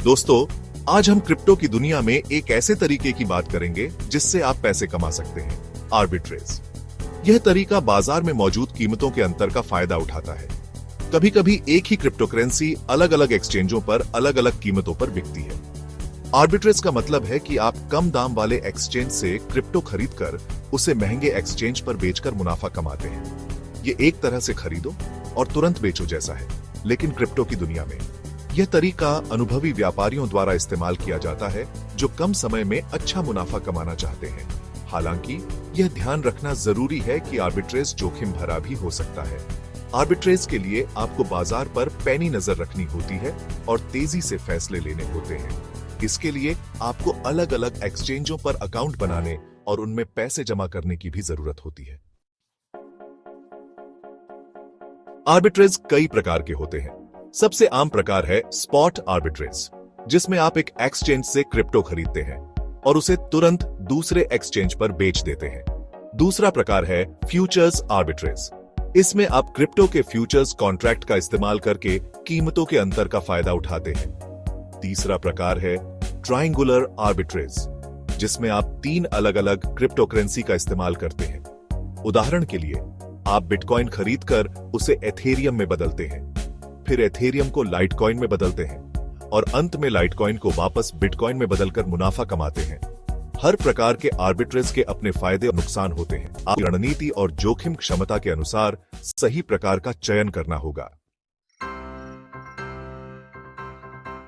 दोस्तों, आज हम क्रिप्टो की दुनिया में एक ऐसे तरीके की बात करेंगे जिससे आप पैसे कमा सकते हैं, आर्बिट्रेज। यह तरीका बाजार में मौजूद कीमतों के अंतर का फायदा उठाता है। कभी कभी एक ही क्रिप्टो करेंसी अलग अलग एक्सचेंजों पर अलग अलग कीमतों पर बिकती है। आर्बिट्रेज का मतलब है कि आप कम दाम वाले एक्सचेंज से क्रिप्टो खरीदकर उसे महंगे एक्सचेंज पर बेचकर मुनाफा कमाते हैं। ये एक तरह से खरीदो और तुरंत बेचो जैसा है, लेकिन क्रिप्टो की दुनिया में यह तरीका अनुभवी व्यापारियों द्वारा इस्तेमाल किया जाता है जो कम समय में अच्छा मुनाफा कमाना चाहते हैं। हालांकि यह ध्यान रखना जरूरी है कि आर्बिट्रेज जोखिम भरा भी हो सकता है। आर्बिट्रेज के लिए आपको बाजार पर पैनी नजर रखनी होती है और तेजी से फैसले लेने होते हैं। इसके लिए आपको अलग अलग एक्सचेंजों पर अकाउंट बनाने और उनमें पैसे जमा करने की भी जरूरत होती है। आर्बिट्रेज कई प्रकार के होते हैं। सबसे आम प्रकार है स्पॉट आर्बिट्रेज, जिसमें आप एक एक्सचेंज से क्रिप्टो खरीदते हैं और उसे तुरंत दूसरे एक्सचेंज पर बेच देते हैं। दूसरा प्रकार है फ्यूचर्स आर्बिट्रेज। इसमें आप क्रिप्टो के फ्यूचर्स कॉन्ट्रैक्ट का इस्तेमाल करके कीमतों के अंतर का फायदा उठाते हैं। तीसरा प्रकार है ट्रायंगुलर आर्बिट्रेज, जिसमें आप 3 अलग अलग क्रिप्टो करेंसी का इस्तेमाल करते हैं। उदाहरण के लिए, आप बिटकॉइन खरीदकर उसे एथेरियम में बदलते हैं, फिर एथेरियम को लाइटकॉइन में बदलते हैं और अंत में लाइटकॉइन को वापस बिटकॉइन में बदलकर मुनाफा कमाते हैं। हर प्रकार के आर्बिट्रेज के अपने फायदे और नुकसान होते हैं। आपकी रणनीति और जोखिम क्षमता के अनुसार सही प्रकार का चयन करना होगा।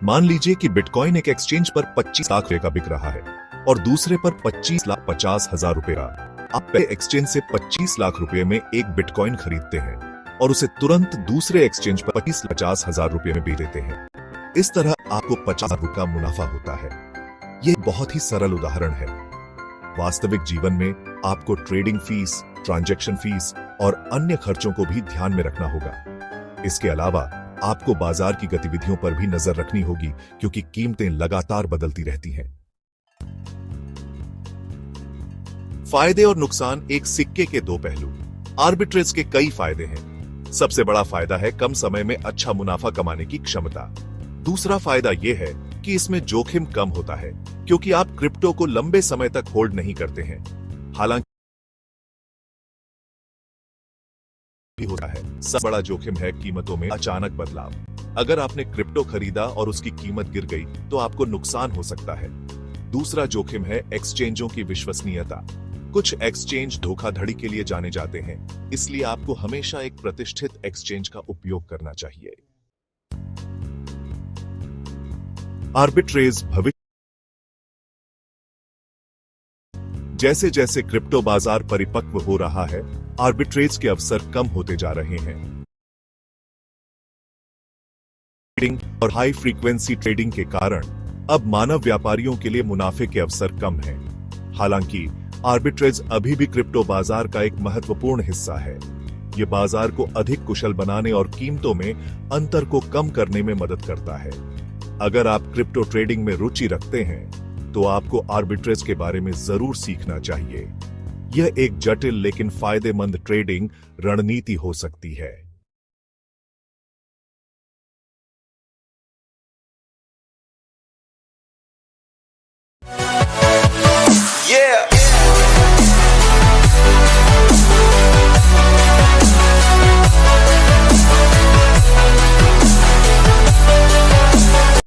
मान लीजिए कि बिटकॉइन एक एक्सचेंज पर 25 लाख रुपए का बिक रहा है और दूसरे पर 25,50,000 रुपए का। आप पहले एक्सचेंज से 25 लाख रुपए में एक बिटकॉइन खरीदते हैं और उसे तुरंत दूसरे एक्सचेंज पर 50,000 रुपए में बेच देते हैं। इस तरह आपको 50 रुपए का मुनाफा होता है। यह बहुत ही सरल उदाहरण है। वास्तविक जीवन में आपको ट्रेडिंग फीस, ट्रांजैक्शन फीस और अन्य खर्चों को भी ध्यान में रखना होगा। इसके अलावा आपको बाजार की गतिविधियों पर भी नजर रखनी होगी, क्योंकि कीमतें लगातार बदलती रहती हैं। फायदे और नुकसान एक सिक्के के दो पहलू। आर्बिट्रेज के कई फायदे हैं। सबसे बड़ा फायदा है कम समय में अच्छा मुनाफा कमाने की क्षमता। दूसरा फायदा यह है कि इसमें जोखिम कम होता है, क्योंकि आप क्रिप्टो को लंबे समय तक होल्ड नहीं करते हैं। हालांकि भी होता है, सबसे बड़ा जोखिम है कीमतों में अचानक बदलाव। अगर आपने क्रिप्टो खरीदा और उसकी कीमत गिर गई तो आपको नुकसान हो सकता है। दूसरा जोखिम है एक्सचेंजों की विश्वसनीयता। कुछ एक्सचेंज धोखाधड़ी के लिए जाने जाते हैं, इसलिए आपको हमेशा एक प्रतिष्ठित एक्सचेंज का उपयोग करना चाहिए। आर्बिट्रेज भविष्य। जैसे जैसे क्रिप्टो बाजार परिपक्व हो रहा है, आर्बिट्रेज के अवसर कम होते जा रहे हैं। ट्रेडिंग और हाई फ्रीक्वेंसी ट्रेडिंग के कारण अब मानव व्यापारियों के लिए मुनाफे के अवसर कम हैं। हालांकि आर्बिट्रेज अभी भी क्रिप्टो बाजार का एक महत्वपूर्ण हिस्सा है। यह बाजार को अधिक कुशल बनाने और कीमतों में अंतर को कम करने में मदद करता है। अगर आप क्रिप्टो ट्रेडिंग में रुचि रखते हैं, तो आपको आर्बिट्रेज के बारे में जरूर सीखना चाहिए। यह एक जटिल लेकिन फायदेमंद ट्रेडिंग रणनीति हो सकती है। Yeah.